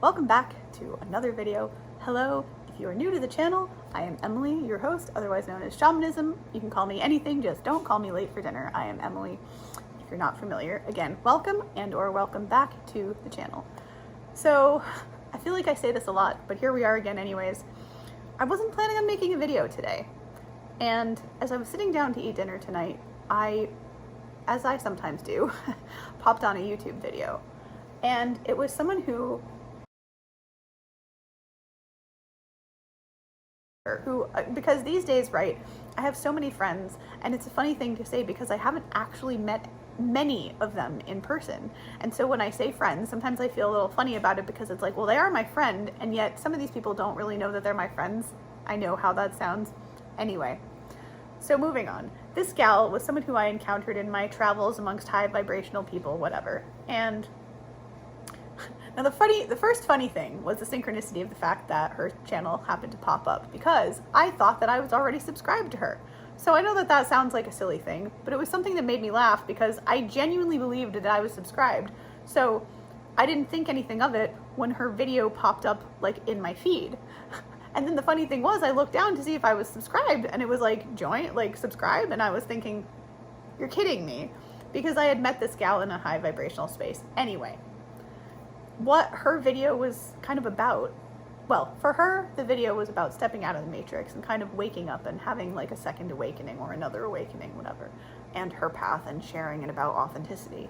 welcome back to another video. Hello, if you are new to the channel, I am Emily, your host, otherwise known as Shamanism. You can call me anything, just don't call me late for dinner. I am Emily. If you're not familiar, again, welcome and or welcome back to the channel. So, I feel like I say this a lot, but here we are again anyways. I wasn't planning on making a video today, and as I was sitting down to eat dinner tonight, as I sometimes do, popped on a YouTube video. And it was someone who, because these days, right, I have so many friends, and it's a funny thing to say because I haven't actually met many of them in person. And so when I say friends, sometimes I feel a little funny about it because it's like, well, they are my friend, and yet some of these people don't really know that they're my friends. I know how that sounds. Anyway, so moving on. This gal was someone who I encountered in my travels amongst high vibrational people, whatever. And now the first funny thing was the synchronicity of the fact that her channel happened to pop up because I thought that I was already subscribed to her. So I know that that sounds like a silly thing, but it was something that made me laugh because I genuinely believed that I was subscribed. So I didn't think anything of it when her video popped up like in my feed. And then the funny thing was I looked down to see if I was subscribed and it was like join, like subscribe, and I was thinking, you're kidding me, because I had met this gal in a high vibrational space. Anyway, what her video was kind of about, well, for her, the video was about stepping out of the matrix and kind of waking up and having like a second awakening or another awakening, whatever, and her path and sharing it about authenticity.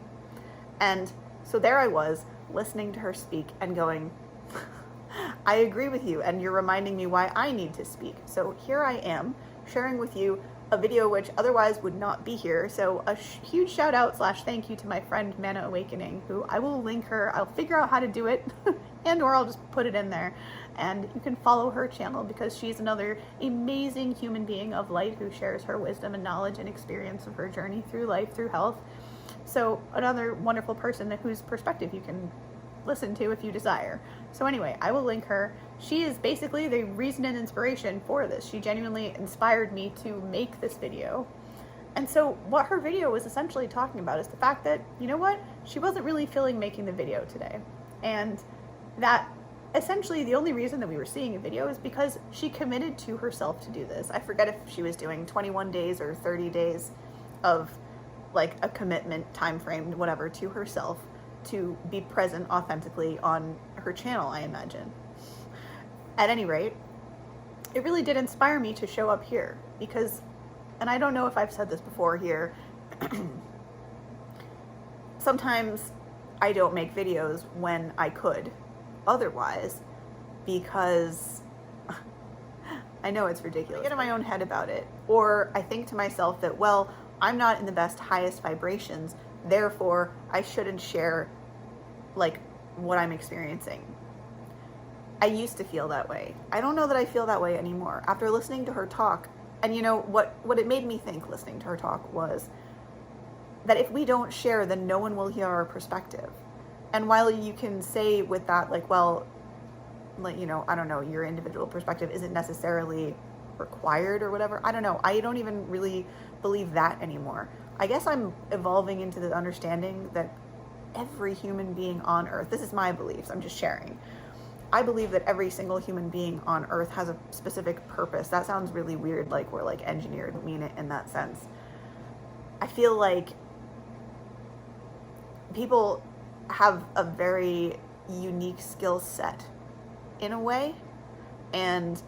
And so there I was listening to her speak and going, I agree with you, and you're reminding me why I need to speak. So here I am sharing with you a video which otherwise would not be here. So a huge shout out / thank you to my friend ManaWakening, who I will link her. I'll figure out how to do it and or I'll just put it in there. And you can follow her channel because she's another amazing human being of light who shares her wisdom and knowledge and experience of her journey through life, through health. So another wonderful person whose perspective you can listen to if you desire. So anyway, I will link her. She is basically the reason and inspiration for this. She genuinely inspired me to make this video. And so what her video was essentially talking about is the fact that, you know what, she wasn't really feeling making the video today. And that essentially the only reason that we were seeing a video is because she committed to herself to do this. I forget if she was doing 21 days or 30 days of like a commitment time frame, whatever, to herself to be present authentically on her channel, I imagine. At any rate, it really did inspire me to show up here because, and I don't know if I've said this before here, sometimes I don't make videos when I could otherwise because I know it's ridiculous. I get in my own head about it, or I think to myself that, well, I'm not in the best, highest vibrations, therefore I shouldn't share like what I'm experiencing. I used to feel that way. I don't know that I feel that way anymore. After listening to her talk, and you know what it made me think listening to her talk was that if we don't share, then no one will hear our perspective. And while you can say with that, like, well, like, you know, I don't know, your individual perspective isn't necessarily required or whatever. I don't know. I don't even really believe that anymore. I guess I'm evolving into the understanding that every human being on earth, this is my beliefs, I'm just sharing. I believe that every single human being on earth has a specific purpose. That sounds really weird, like we're like engineered, I mean it in that sense. I feel like people have a very unique skill set in a way. And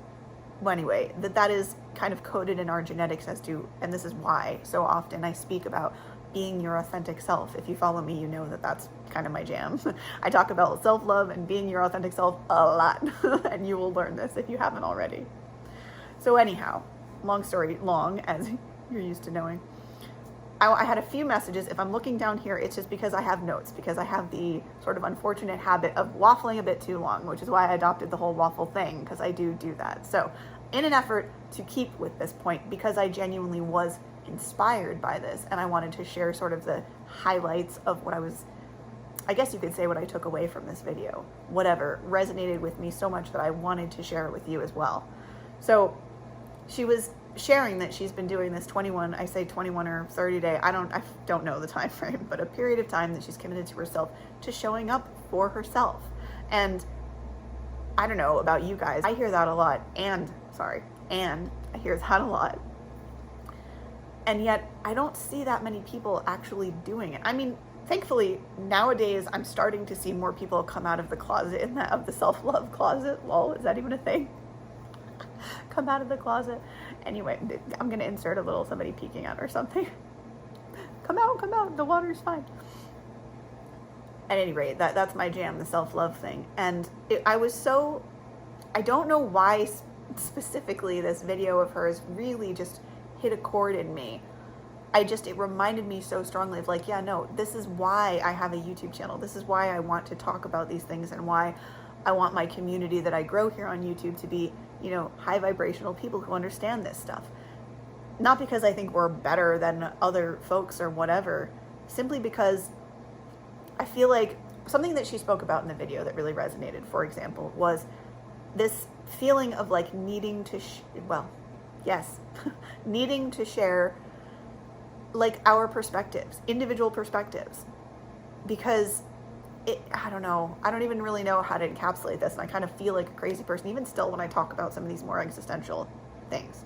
well, anyway, that is kind of coded in our genetics as to, and this is why so often I speak about being your authentic self. If you follow me, you know that that's kind of my jam. I talk about self-love and being your authentic self a lot, and you will learn this if you haven't already. So anyhow, long story long, as you're used to knowing, I had a few messages. If I'm looking down here, it's just because I have notes, because I have the sort of unfortunate habit of waffling a bit too long, which is why I adopted the whole waffle thing, because I do that. So in an effort to keep with this point, because I genuinely was inspired by this and I wanted to share sort of the highlights of what I guess you could say what I took away from this video, whatever resonated with me so much that I wanted to share it with you as well. So she was sharing that she's been doing this 21 or 30 day, I don't know the time frame, but a period of time that she's committed to herself, to showing up for herself. And I don't know about you guys. I hear that a lot. And I hear that a lot. And yet I don't see that many people actually doing it. I mean, thankfully, nowadays I'm starting to see more people come out of the closet, of the self-love closet. Lol, is that even a thing? Come out of the closet. Anyway, I'm going to insert a little somebody peeking out or something. Come out, the water's fine. At any rate, that's my jam, the self-love thing. And I don't know why specifically this video of hers really just hit a chord in me. It reminded me so strongly of like, yeah, no, this is why I have a YouTube channel. This is why I want to talk about these things, and why I want my community that I grow here on YouTube to be, you know, high vibrational people who understand this stuff. Not because I think we're better than other folks or whatever, simply because I feel like something that she spoke about in the video that really resonated, for example, was this feeling of like needing to, needing to share like our perspectives, individual perspectives, because I don't know, I don't even really know how to encapsulate this, and I kind of feel like a crazy person, even still, when I talk about some of these more existential things.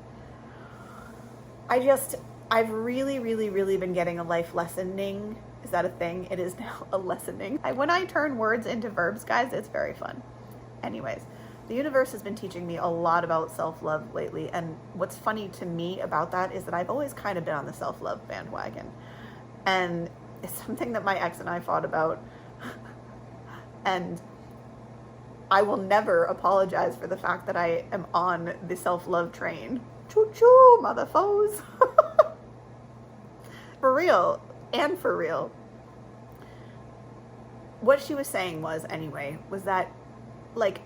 I've really, really, really been getting a life lessoning. Is that a thing? It is now a lessoning. When I turn words into verbs, guys, it's very fun. Anyways, the universe has been teaching me a lot about self-love lately, and what's funny to me about that is that I've always kind of been on the self-love bandwagon, and it's something that my ex and I fought about, and I will never apologize for the fact that I am on the self-love train. Choo-choo, mother foes. For real, and for real. What she was saying was that like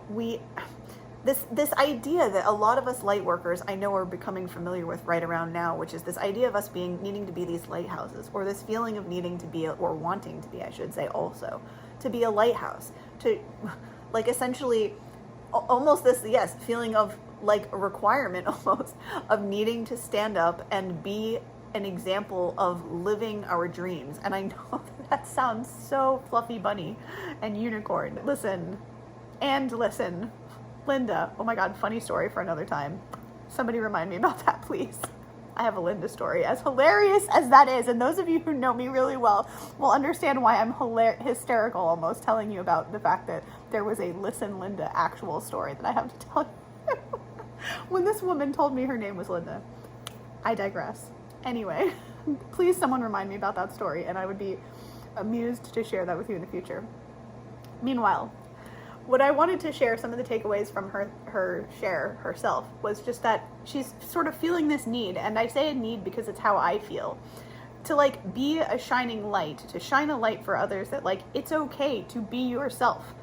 this idea that a lot of us light workers I know are becoming familiar with right around now, which is this idea of us needing to be these lighthouses, or this feeling of needing to be, or wanting to be, I should say, also to be a lighthouse, to like essentially almost this, yes, feeling of like a requirement almost of needing to stand up and be an example of living our dreams. And I know that sounds so fluffy bunny and unicorn. Listen, Linda, oh my God, funny story for another time. Somebody remind me about that, please. I have a Linda story, as hilarious as that is, and those of you who know me really well will understand why I'm hysterical almost telling you about the fact that there was a Listen Linda actual story that I have to tell you. When this woman told me her name was Linda. I digress. Anyway, please someone remind me about that story, and I would be amused to share that with you in the future. Meanwhile, what I wanted to share, some of the takeaways from her share herself, was just that she's sort of feeling this need, and I say a need because it's how I feel, to like be a shining light, to shine a light for others, that like it's okay to be yourself.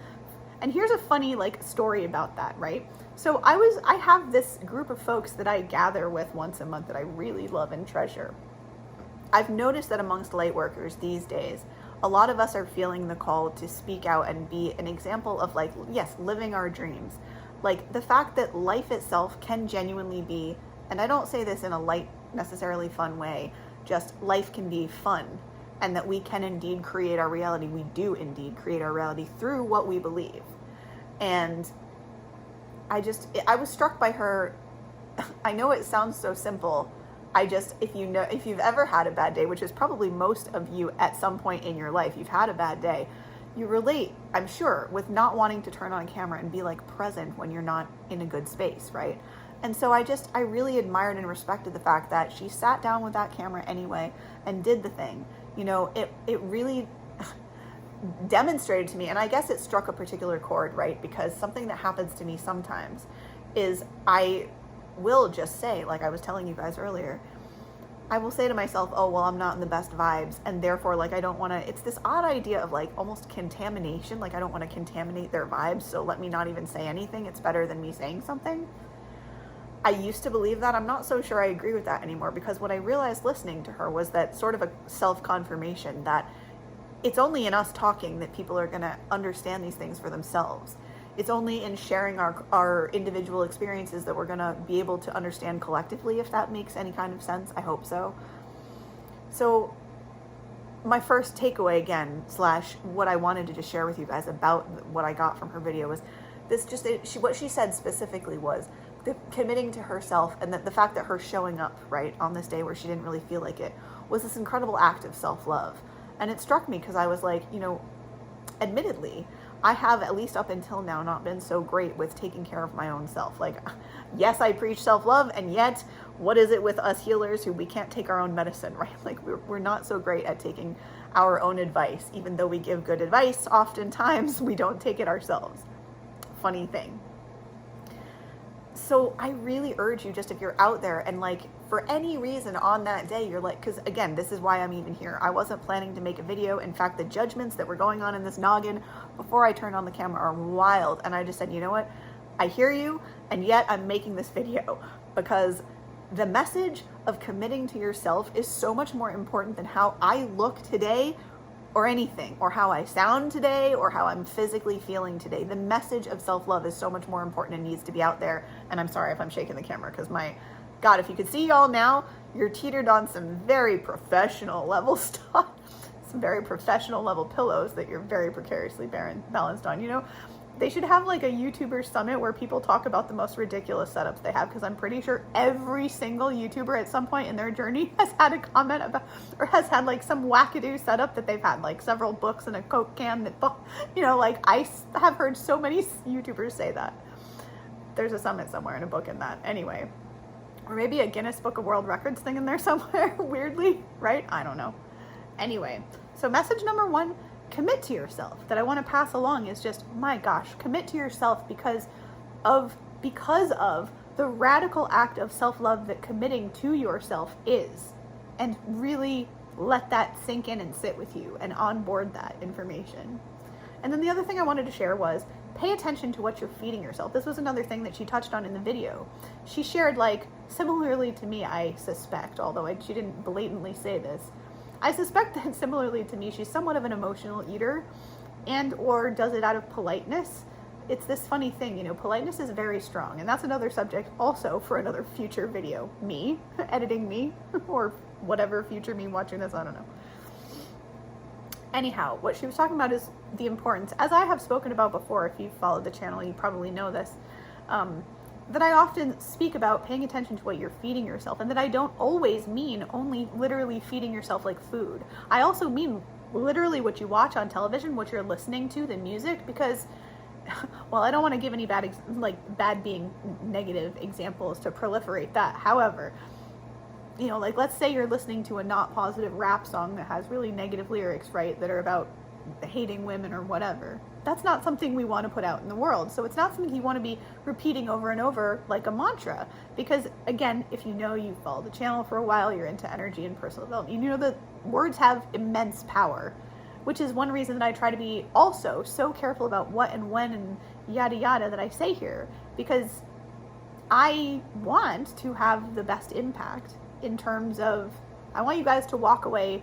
And here's a funny like story about that, right? So I have this group of folks that I gather with once a month that I really love and treasure. I've noticed that amongst light workers these days, a lot of us are feeling the call to speak out and be an example of like, yes, living our dreams. Like the fact that life itself can genuinely be, and I don't say this in a light, necessarily fun way, just life can be fun, and that we can indeed create our reality. We do indeed create our reality through what we believe. And I was struck by her. I know it sounds so simple. If you've ever had a bad day, which is probably most of you at some point in your life, you've had a bad day, you relate, I'm sure, with not wanting to turn on camera and be like present when you're not in a good space, right? And so I really admired and respected the fact that she sat down with that camera anyway and did the thing. You know, it really demonstrated to me, and I guess it struck a particular chord, right? Because something that happens to me sometimes is I will just say, like I was telling you guys earlier, I will say to myself, oh, well, I'm not in the best vibes, and therefore, like, I don't want to, it's this odd idea of like almost contamination, like I don't want to contaminate their vibes, so let me not even say anything. It's better than me saying something. I used to believe that. I'm not so sure I agree with that anymore, because what I realized listening to her was that sort of a self-confirmation that it's only in us talking that people are going to understand these things for themselves. It's only in sharing our individual experiences that we're going to be able to understand collectively, if that makes any kind of sense. I hope so. So my first takeaway again, / what I wanted to just share with you guys about what I got from her video was what she said specifically was the committing to herself, and the fact that her showing up, right, on this day where she didn't really feel like it, was this incredible act of self-love. And it struck me because I was like, admittedly, I have, at least up until now, not been so great with taking care of my own self. Like, yes, I preach self-love, and yet, what is it with us healers who we can't take our own medicine, right? Like, we're not so great at taking our own advice. Even though we give good advice, oftentimes we don't take it ourselves. Funny thing. So I really urge you, just if you're out there and like, for any reason on that day, you're like, because again, this is why I'm even here. I wasn't planning to make a video. In fact, the judgments that were going on in this noggin before I turned on the camera are wild. And I just said, you know what? I hear you, and yet I'm making this video because the message of committing to yourself is so much more important than how I look today or anything, or how I sound today, or how I'm physically feeling today. The message of self-love is so much more important and needs to be out there. And I'm sorry if I'm shaking the camera, because my God, if you could see y'all now, you're teetered on some very professional level stuff, some very professional level pillows that you're very precariously balanced on. They should have like a YouTuber summit where people talk about the most ridiculous setups they have, because I'm pretty sure every single YouTuber at some point in their journey has had a comment about, or has had like some wackadoo setup that they've had, like several books and a Coke can that, like I have heard so many YouTubers say that. There's a summit somewhere and a book in that. Anyway, or maybe a Guinness Book of World Records thing in there somewhere, weirdly, right? I don't know. Anyway, so message number 1, commit to yourself, that I want to pass along is just, my gosh, commit to yourself because of the radical act of self-love that committing to yourself is. And really let that sink in and sit with you and onboard that information. And then the other thing I wanted to share was pay attention to what you're feeding yourself. This was another thing that she touched on in the video. She shared, like, similarly to me, I suspect, although she didn't blatantly say this, I suspect that similarly to me, she's somewhat of an emotional eater and or does it out of politeness. It's this funny thing, politeness is very strong. And that's another subject also for another future video. Me, editing me, or whatever future me watching this, I don't know. Anyhow, what she was talking about is the importance, as I have spoken about before, if you've followed the channel, you probably know this, that I often speak about paying attention to what you're feeding yourself, and that I don't always mean only literally feeding yourself like food. I also mean literally what you watch on television, what you're listening to, the music, because, well, I don't want to give any bad being negative examples to proliferate that. However, like let's say you're listening to a not positive rap song that has really negative lyrics, right, that are about hating women or whatever. That's not something we want to put out in the world. So it's not something you want to be repeating over and over like a mantra. Because again, if you follow the channel for a while, you're into energy and personal development, you know that words have immense power, which is one reason that I try to be also so careful about what and when and yada yada that I say here, because I want to have the best impact in terms of, I want you guys to walk away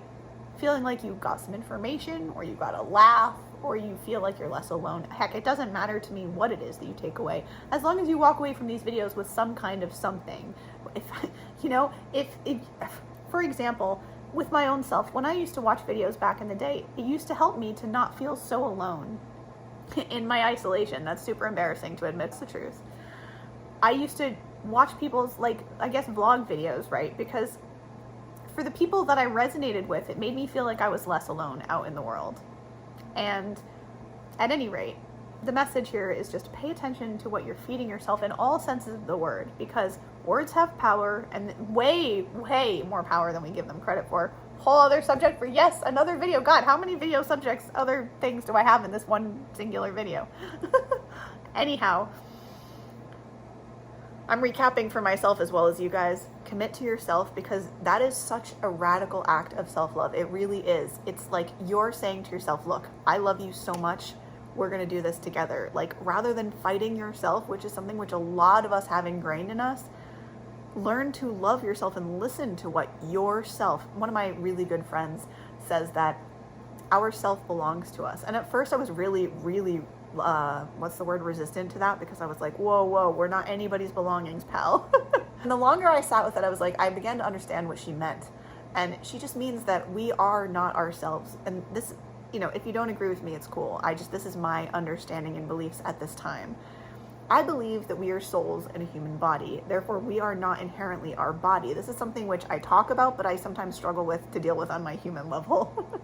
feeling like you got some information, or you got a laugh, or you feel like you're less alone. Heck, it doesn't matter to me what it is that you take away, as long as you walk away from these videos with some kind of something. If for example, with my own self, when I used to watch videos back in the day, it used to help me to not feel so alone in my isolation. That's super embarrassing to admit, it's the truth. I used to watch people's, vlog videos, right? Because for the people that I resonated with, it made me feel like I was less alone out in the world. And at any rate, the message here is just pay attention to what you're feeding yourself in all senses of the word, because words have power, and way, way more power than we give them credit for. Whole other subject for, yes, another video. God, how many video subjects, other things do I have in this one singular video? Anyhow, I'm recapping for myself as well as you guys. Commit to yourself, because that is such a radical act of self-love. It really is. It's like you're saying to yourself, look, I love you so much. We're going to do this together. Like, rather than fighting yourself, which is something which a lot of us have ingrained in us, learn to love yourself and listen to what yourself. One of my really good friends says that our self belongs to us. And at first I was really, really resistant to that, because I was like, whoa, we're not anybody's belongings, pal. And the longer I sat with it, I was like, I began to understand what she meant. And she just means that we are not ourselves. And this, if you don't agree with me, it's cool. This is my understanding and beliefs at this time. I believe that we are souls in a human body. Therefore, we are not inherently our body. This is something which I talk about, but I sometimes struggle to deal with on my human level.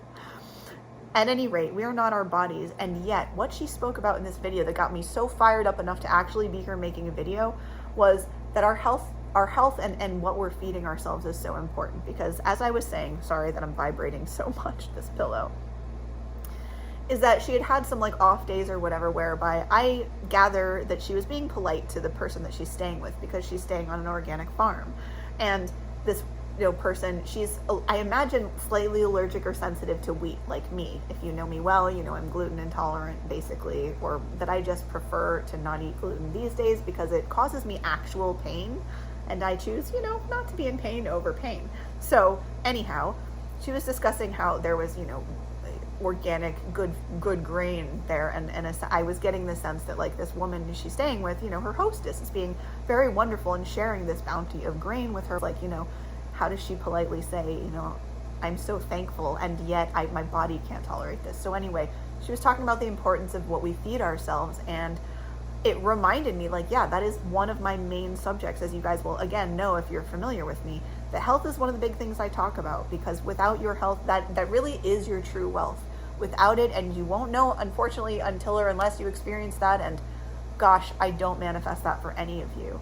At any rate, we are not our bodies. And yet, what she spoke about in this video that got me so fired up enough to actually be here making a video was that our health and what we're feeding ourselves is so important. Because as I was saying, sorry that I'm vibrating so much, this pillow, is that she had some like off days or whatever, whereby I gather that she was being polite to the person that she's staying with, because she's staying on an organic farm. And this person, she's, I imagine, slightly allergic or sensitive to wheat, like me. If you know me well, I'm gluten intolerant, basically, or that I just prefer to not eat gluten these days because it causes me actual pain, and I choose, not to be in pain over pain. So anyhow, she was discussing how there was, organic, good grain there, and I was getting the sense that like this woman she's staying with, her hostess is being very wonderful and sharing this bounty of grain with her. Like, how does she politely say, I'm so thankful, and yet my body can't tolerate this. So anyway, she was talking about the importance of what we feed ourselves, and it reminded me, like, yeah, that is one of my main subjects, as you guys will again know if you're familiar with me, that health is one of the big things I talk about, because without your health, that really is your true wealth. Without it, and you won't know, unfortunately, until or unless you experience that, and gosh, I don't manifest that for any of you.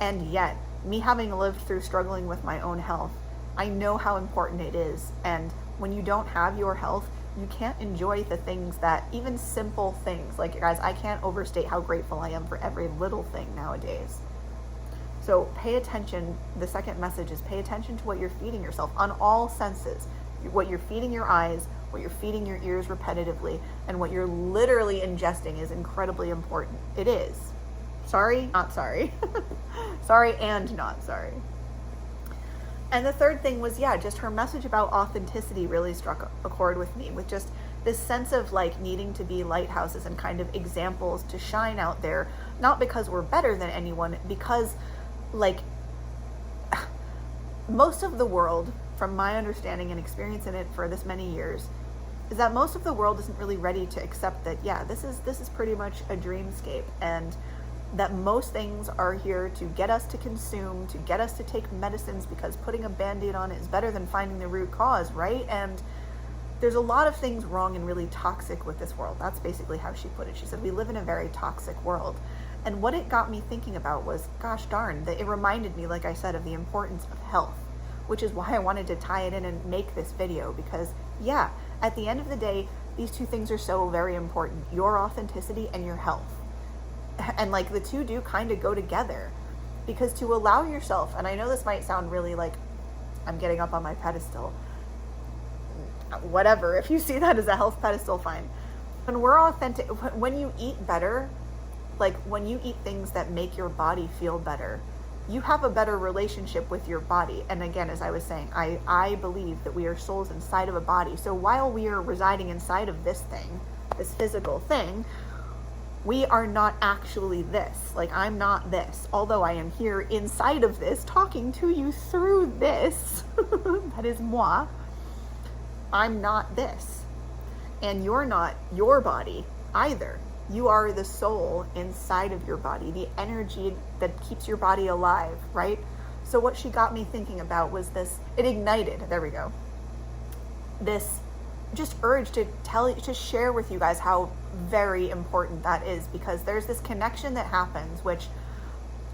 And yet, me having lived through struggling with my own health, I know how important it is. And when you don't have your health, you can't enjoy the things that, even simple things, like, guys, I can't overstate how grateful I am for every little thing nowadays. So pay attention. The second message is pay attention to what you're feeding yourself on all senses. What you're feeding your eyes, what you're feeding your ears repetitively, and what you're literally ingesting is incredibly important. It is. Sorry, not sorry. Sorry and not sorry. And the third thing was, just her message about authenticity really struck a chord with me, with just this sense of like needing to be lighthouses and kind of examples to shine out there, not because we're better than anyone, because like most of the world, from my understanding and experience in it for this many years, is that most of the world isn't really ready to accept that, this is pretty much a dreamscape, and that most things are here to get us to consume, to get us to take medicines, because putting a Band-Aid on it is better than finding the root cause, right? And there's a lot of things wrong and really toxic with this world. That's basically how she put it. She said, we live in a very toxic world. And what it got me thinking about was, gosh darn, that it reminded me, like I said, of the importance of health, which is why I wanted to tie it in and make this video, because at the end of the day, these two things are so very important: your authenticity and your health. And like the two do kind of go together, because to allow yourself, and I know this might sound really like I'm getting up on my pedestal, whatever, if you see that as a health pedestal, fine. When we're authentic, when you eat better, like when you eat things that make your body feel better, you have a better relationship with your body. And again, as I was saying, I believe that we are souls inside of a body. So while we are residing inside of this thing, this physical thing, we are not actually this. Like, I'm not this, although I am here inside of this, talking to you through this. That is moi. I'm not this. And you're not your body either. You are the soul inside of your body, the energy that keeps your body alive, right? So what she got me thinking about was this, it ignited, there we go, this just urge to share with you guys how very important that is, because there's this connection that happens, which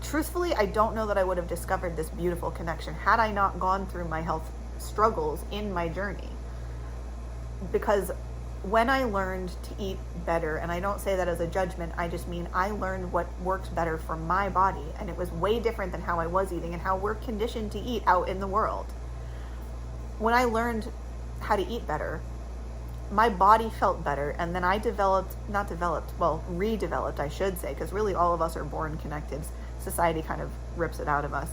truthfully, I don't know that I would have discovered this beautiful connection had I not gone through my health struggles in my journey. Because when I learned to eat better, and I don't say that as a judgment, I just mean I learned what works better for my body, and it was way different than how I was eating and how we're conditioned to eat out in the world. When I learned how to eat better, my body felt better, and then I redeveloped, I should say, because really all of us are born connected. Society kind of rips it out of us.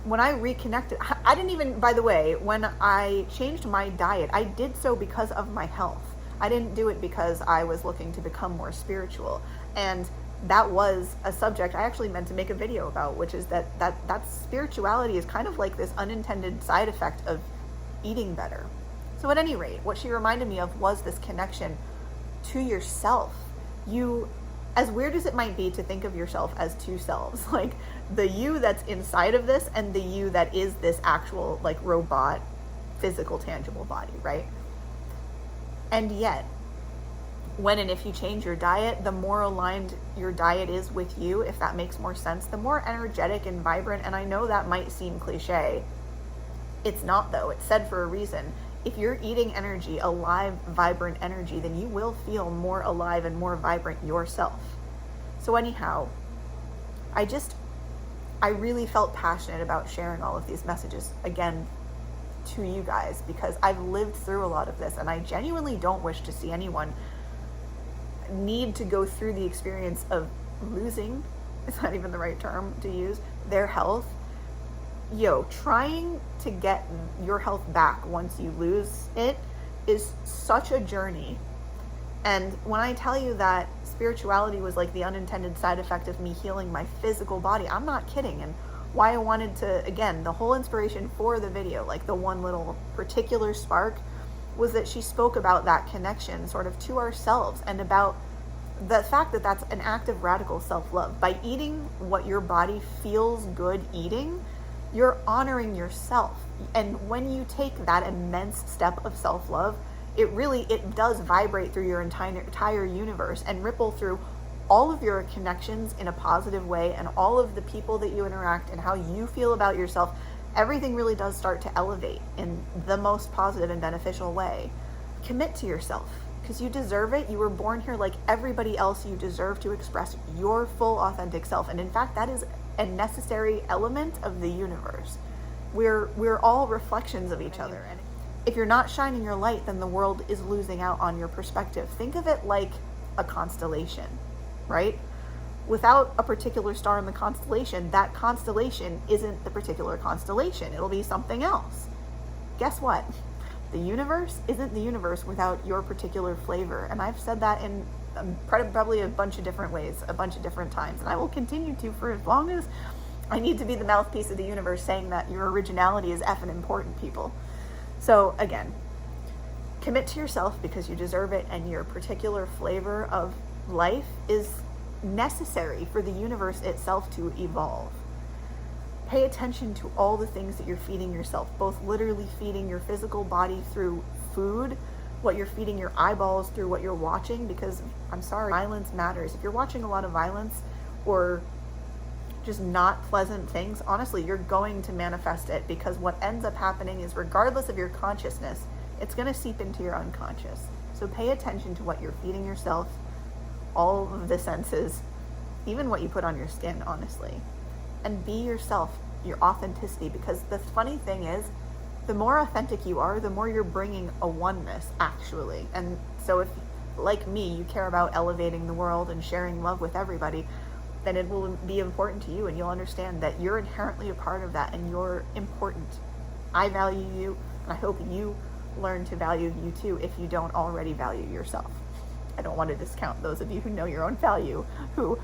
When I reconnected, I didn't even, by the way, when I changed my diet, I did so because of my health. I didn't do it because I was looking to become more spiritual. And that was a subject I actually meant to make a video about, which is that spirituality is kind of like this unintended side effect of eating better. So at any rate, what she reminded me of was this connection to yourself. You, as weird as it might be to think of yourself as two selves, like the you that's inside of this and the you that is this actual like robot, physical, tangible body, right? And yet, when and if you change your diet, the more aligned your diet is with you, if that makes more sense, the more energetic and vibrant, and I know that might seem cliche. It's not though, it's said for a reason. If you're eating energy, alive, vibrant energy, then you will feel more alive and more vibrant yourself. So anyhow, I really felt passionate about sharing all of these messages again to you guys, because I've lived through a lot of this, and I genuinely don't wish to see anyone need to go through the experience of losing, is not even the right term to use, their health. Trying to get your health back once you lose it is such a journey. And when I tell you that spirituality was like the unintended side effect of me healing my physical body, I'm not kidding. And why I wanted to, again, the whole inspiration for the video, like the one little particular spark, was that she spoke about that connection sort of to ourselves, and about the fact that that's an act of radical self-love. By eating what your body feels good eating, you're honoring yourself. And when you take that immense step of self-love, it does vibrate through your entire universe and ripple through all of your connections in a positive way, and all of the people that you interact and how you feel about yourself. Everything really does start to elevate in the most positive and beneficial way. Commit to yourself, because you deserve it. You were born here like everybody else. You deserve to express your full authentic self. And in fact, that is a necessary element of the universe. We're all reflections of each other. And if you're not shining your light, then the world is losing out on your perspective. Think of it like a constellation, right? Without a particular star in the constellation, that constellation isn't the particular constellation. It'll be something else. Guess what? The universe isn't the universe without your particular flavor. And I've said that in probably a bunch of different ways, a bunch of different times. And I will continue to for as long as I need to be the mouthpiece of the universe saying that your originality is effing important, people. So again, commit to yourself, because you deserve it, and your particular flavor of life is necessary for the universe itself to evolve. Pay attention to all the things that you're feeding yourself, both literally feeding your physical body through food, what you're feeding your eyeballs through what you're watching, because I'm sorry, violence matters. If you're watching a lot of violence or just not pleasant things, honestly, you're going to manifest it, because what ends up happening is, regardless of your consciousness, it's going to seep into your unconscious. So pay attention to what you're feeding yourself, all of the senses, even what you put on your skin, honestly. And be yourself, your authenticity, because the funny thing is, the more authentic you are, the more you're bringing a oneness, actually. And so if, like me, you care about elevating the world and sharing love with everybody, then it will be important to you, and you'll understand that you're inherently a part of that, and you're important. I value you, and I hope you learn to value you too, if you don't already value yourself. I don't want to discount those of you who know your own value, who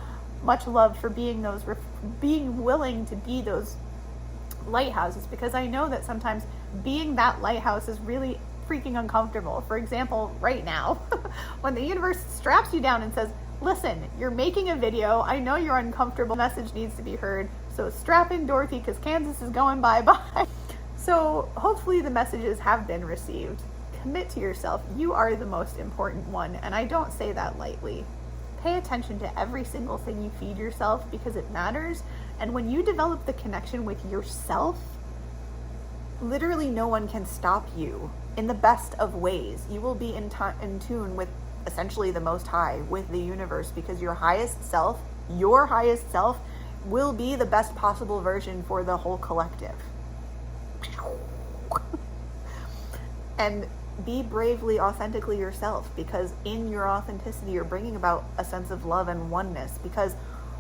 much love for being willing to be those lighthouses, because I know that sometimes being that lighthouse is really freaking uncomfortable. For example, right now, when the universe straps you down and says, listen, you're making a video, I know you're uncomfortable, message needs to be heard, so strap in, Dorothy, because Kansas is going bye-bye. So hopefully the messages have been received. Commit to yourself. You are the most important one, and I don't say that lightly. Pay attention to every single thing you feed yourself, because it matters. And when you develop the connection with yourself, literally no one can stop you in the best of ways. You will be in tune with essentially the Most High, with the universe, because your highest self will be the best possible version for the whole collective. And be bravely, authentically yourself, because in your authenticity, you're bringing about a sense of love and oneness. Because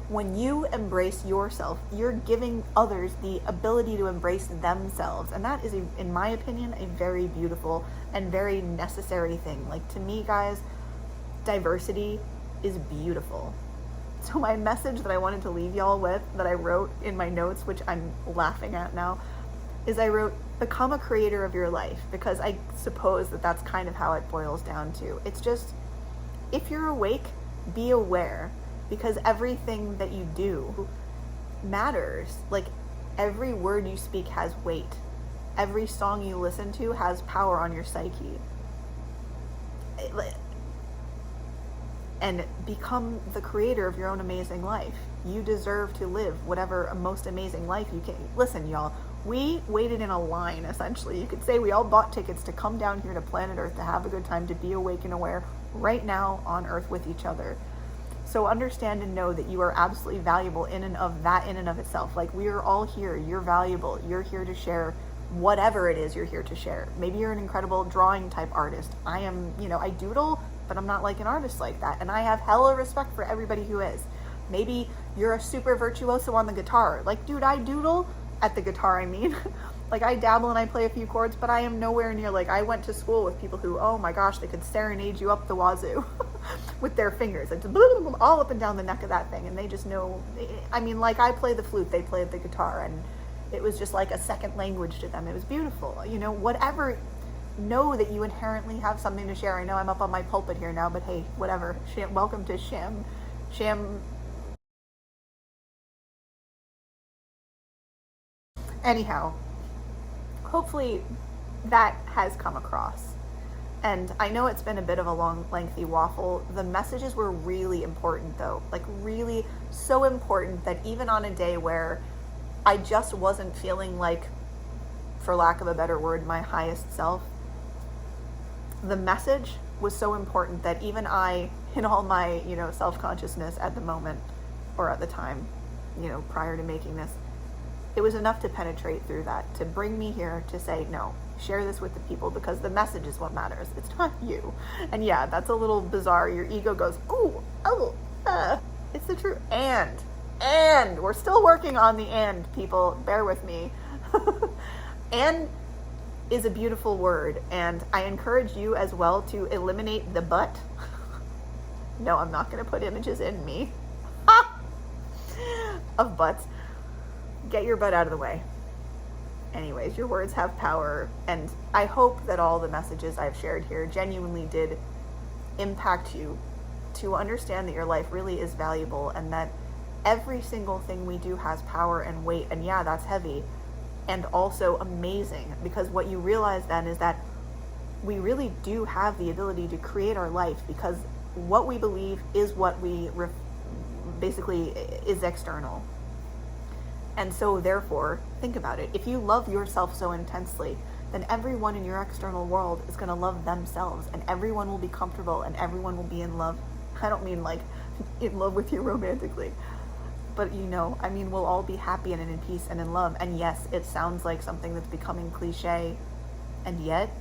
when you embrace yourself, you're giving others the ability to embrace themselves. And that is, in my opinion, a very beautiful and very necessary thing. Like, to me, guys, diversity is beautiful. So my message that I wanted to leave y'all with, that I wrote in my notes, which I'm laughing at now, is I wrote, become a creator of your life, because I suppose that that's kind of how it boils down to. It's just, if you're awake, be aware, because everything that you do matters. Like, every word you speak has weight. Every song you listen to has power on your psyche. And become the creator of your own amazing life. You deserve to live whatever most amazing life you can. Listen, y'all, we waited in a line, essentially. You could say we all bought tickets to come down here to planet Earth to have a good time, to be awake and aware right now on Earth with each other. So understand and know that you are absolutely valuable in and of itself. Like, we are all here. You're valuable. You're here to share whatever it is you're here to share. Maybe you're an incredible drawing type artist. I am, I doodle, but I'm not like an artist like that. And I have hella respect for everybody who is. Maybe you're a super virtuoso on the guitar. Like, dude, I doodle at the guitar, I mean. Like, I dabble and I play a few chords, but I am nowhere near, like, I went to school with people who, oh my gosh, they could serenade you up the wazoo with their fingers. It's all up and down the neck of that thing, and they just know. I mean, like, I play the flute, they play the guitar, and it was just like a second language to them. It was beautiful. Whatever, know that you inherently have something to share. I know I'm up on my pulpit here now, but hey, whatever. Welcome to Sham. Anyhow, hopefully that has come across. And I know it's been a bit of a long, lengthy waffle. The messages were really important, though. Like, really so important that even on a day where I just wasn't feeling like, for lack of a better word, my highest self, the message was so important that even I, in all my, self-consciousness at the moment, or at the time, prior to making this, it was enough to penetrate through that, to bring me here to say, no, share this with the people, because the message is what matters. It's not you. And yeah, that's a little bizarre. Your ego goes, it's the truth. And we're still working on the and, people. Bear with me. And is a beautiful word. And I encourage you as well to eliminate the but. No, I'm not going to put images in me of butts. Get your butt out of the way. Anyways, your words have power, and I hope that all the messages I've shared here genuinely did impact you to understand that your life really is valuable, and that every single thing we do has power and weight. And yeah, that's heavy and also amazing, because what you realize then is that we really do have the ability to create our life, because what we believe is what we basically is external. And so therefore, think about it. If you love yourself so intensely, then everyone in your external world is going to love themselves, and everyone will be comfortable, and everyone will be in love. I don't mean like in love with you romantically, but we'll all be happy and in peace and in love. And yes, it sounds like something that's becoming cliche, and yet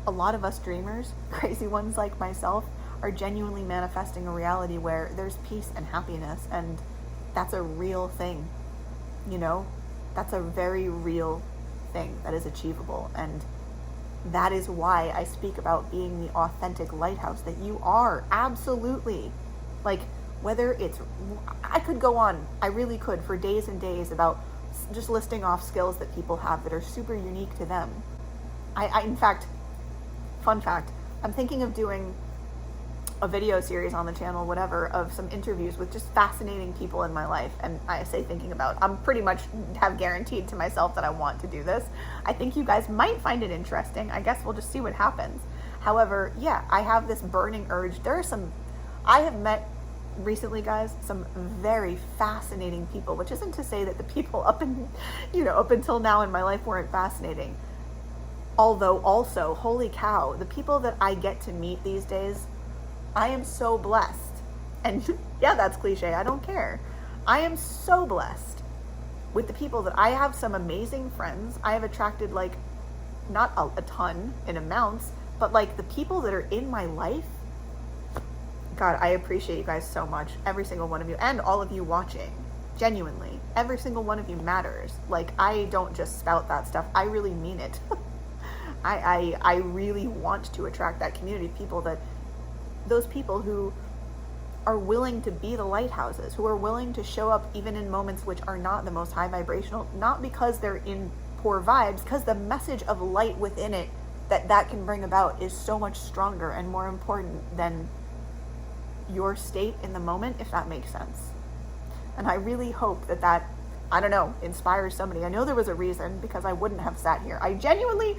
a lot of us dreamers, crazy ones like myself, are genuinely manifesting a reality where there's peace and happiness, and that's a real thing. That's a very real thing that is achievable. And that is why I speak about being the authentic lighthouse that you are. Absolutely. Like, whether it's, I could go on, I really could, for days and days about just listing off skills that people have that are super unique to them. I in fact, fun fact, I'm thinking of doing a video series on the channel, whatever, of some interviews with just fascinating people in my life. And I say thinking about, I'm pretty much have guaranteed to myself that I want to do this. I think you guys might find it interesting. I guess we'll just see what happens. However, yeah, I have this burning urge. I have met recently, guys, some very fascinating people, which isn't to say that the people up until now in my life weren't fascinating. Although also, holy cow, the people that I get to meet these days, I am so blessed. And yeah, that's cliche. I don't care. I am so blessed with the people that I have. Some amazing friends. I have attracted, like, not a ton in amounts, but like the people that are in my life. God, I appreciate you guys so much. Every single one of you, and all of you watching. Genuinely. Every single one of you matters. Like, I don't just spout that stuff. I really mean it. I really want to attract that community of people, those people who are willing to be the lighthouses, who are willing to show up even in moments which are not the most high vibrational, not because they're in poor vibes, because the message of light within it that can bring about is so much stronger and more important than your state in the moment, if that makes sense. And I really hope that, I don't know, inspires somebody. I know there was a reason, because I wouldn't have sat here. I genuinely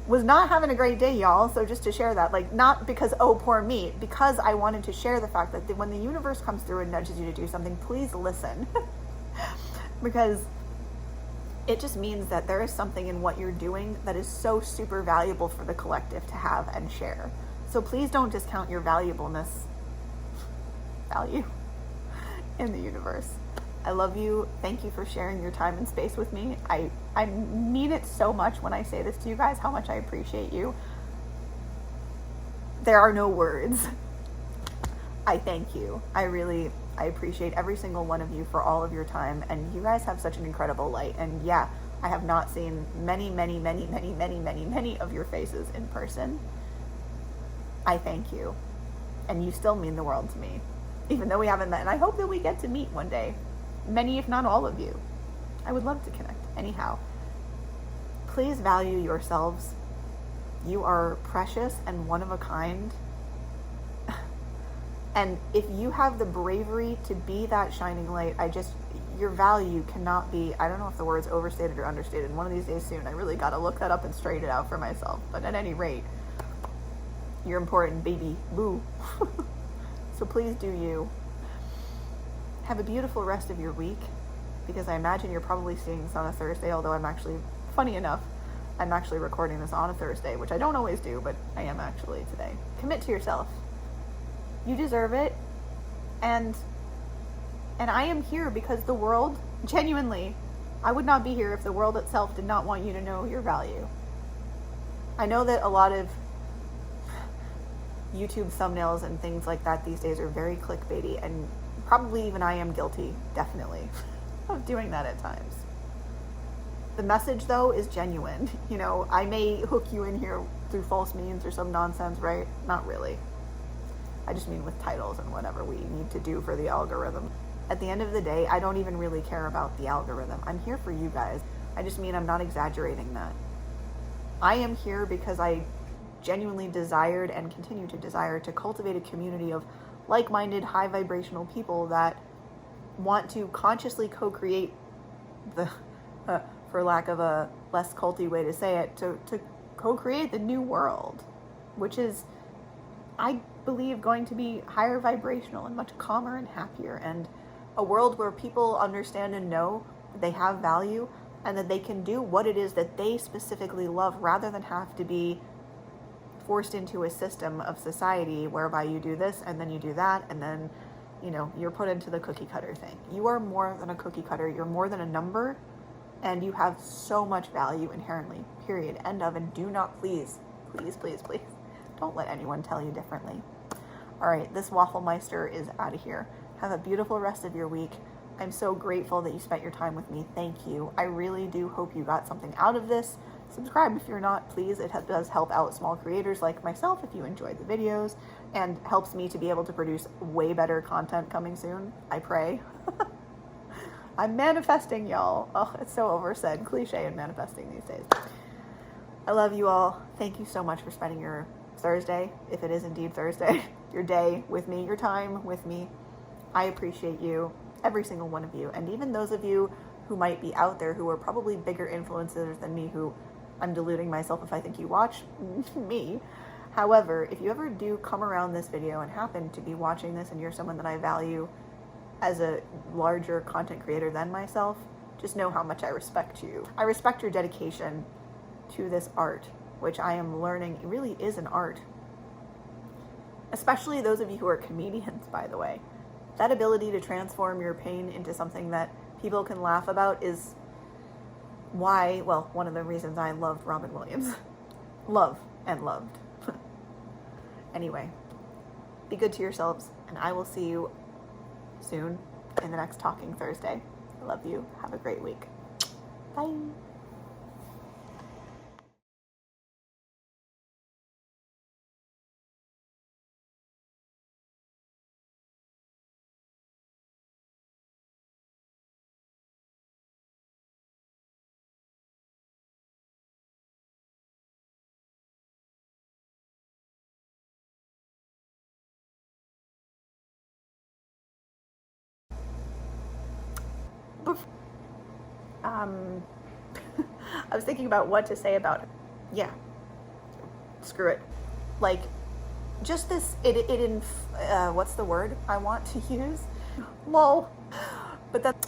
was not having a great day, y'all. So just to share that, like, not because, oh, poor me, because I wanted to share the fact that when the universe comes through and nudges you to do something, please listen. Because it just means that there is something in what you're doing that is so super valuable for the collective to have and share. So please don't discount your valuableness, value in the universe. I love you. Thank you for sharing your time and space with me. I mean it so much when I say this to you guys, how much I appreciate you. There are no words. I thank you. I appreciate every single one of you for all of your time, and you guys have such an incredible light. And yeah, I have not seen many of your faces in person. I thank you. And you still mean the world to me, even though we haven't met. And I hope that we get to meet one day. Many, if not all of you. I would love to connect. Anyhow, please value yourselves. You are precious and one of a kind. And if you have the bravery to be that shining light, your value cannot be, I don't know if the word's overstated or understated. One of these days soon, I really got to look that up and straighten it out for myself. But at any rate, you're important, baby. Boo. So please do you. Have a beautiful rest of your week, because I imagine you're probably seeing this on a Thursday, although funny enough, I'm actually recording this on a Thursday, which I don't always do, but I am actually today. Commit to yourself. You deserve it. And I am here because the world, genuinely, I would not be here if the world itself did not want you to know your value. I know that a lot of YouTube thumbnails and things like that these days are very clickbaity, and probably even I am guilty, definitely, of doing that at times. The message, though, is genuine. You know, I may hook you in here through false means or some nonsense, right? Not really. I just mean with titles and whatever we need to do for the algorithm. At the end of the day, I don't even really care about the algorithm. I'm here for you guys. I just mean I'm not exaggerating that. I am here because I genuinely desired and continue to desire to cultivate a community of like-minded, high vibrational people that want to consciously co-create the, for lack of a less culty way to say it, to co-create the new world, which is, I believe, going to be higher vibrational and much calmer and happier, and a world where people understand and know that they have value and that they can do what it is that they specifically love, rather than have to be forced into a system of society whereby you do this and then you do that, and then, you know, you're put into the cookie cutter thing. You are more than a cookie cutter. You're more than a number, and you have so much value inherently, period, end of. And do not, please don't let anyone tell you differently. All right, this Waffle Meister is out of here. Have a beautiful rest of your week. I'm so grateful that you spent your time with me. Thank you. I really do hope you got something out of this. Subscribe if you're not, please. It does help out small creators like myself if you enjoyed the videos, and helps me to be able to produce way better content coming soon, I pray. I'm manifesting, y'all. Oh, it's so oversaid, cliche in manifesting these days. I love you all. Thank you so much for spending your Thursday, if it is indeed Thursday, your day with me, your time with me. I appreciate you, every single one of you, and even those of you who might be out there who are probably bigger influencers than me, who I'm deluding myself if I think you watch me. However, if you ever do come around this video and happen to be watching this and you're someone that I value as a larger content creator than myself, just know how much I respect you. I respect your dedication to this art, which I am learning really is an art. Especially those of you who are comedians, by the way. That ability to transform your pain into something that people can laugh about is why, well, one of the reasons I loved Robin Williams. Love and loved. Anyway, be good to yourselves, and I will see you soon in the next Talking Thursday. I love you. Have a great week. Bye. I was thinking about what to say about it. Yeah, screw it. Like, just this, what's the word I want to use? Lol. But that,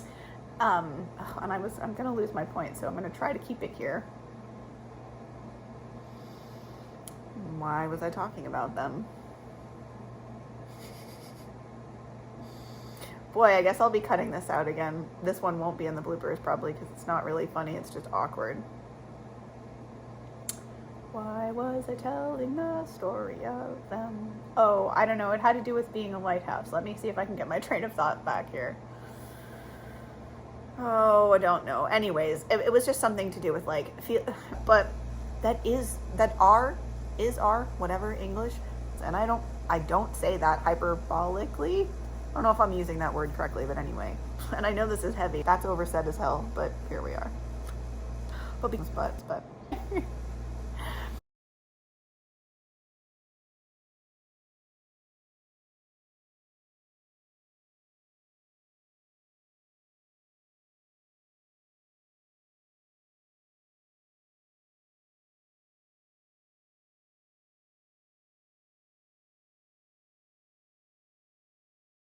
and I'm gonna lose my point, so I'm gonna try to keep it here. Why was I talking about them? Boy, I guess I'll be cutting this out again. This one won't be in the bloopers probably because it's not really funny, it's just awkward. Why was I telling the story of them? Oh, I don't know. It had to do with being a lighthouse. Let me see if I can get my train of thought back here. Oh, I don't know. Anyways, it was just something to do with like, but whatever English. And I don't say that hyperbolically. I don't know if I'm using that word correctly, but anyway. And I know this is heavy. That's oversaid as hell, but here we are. But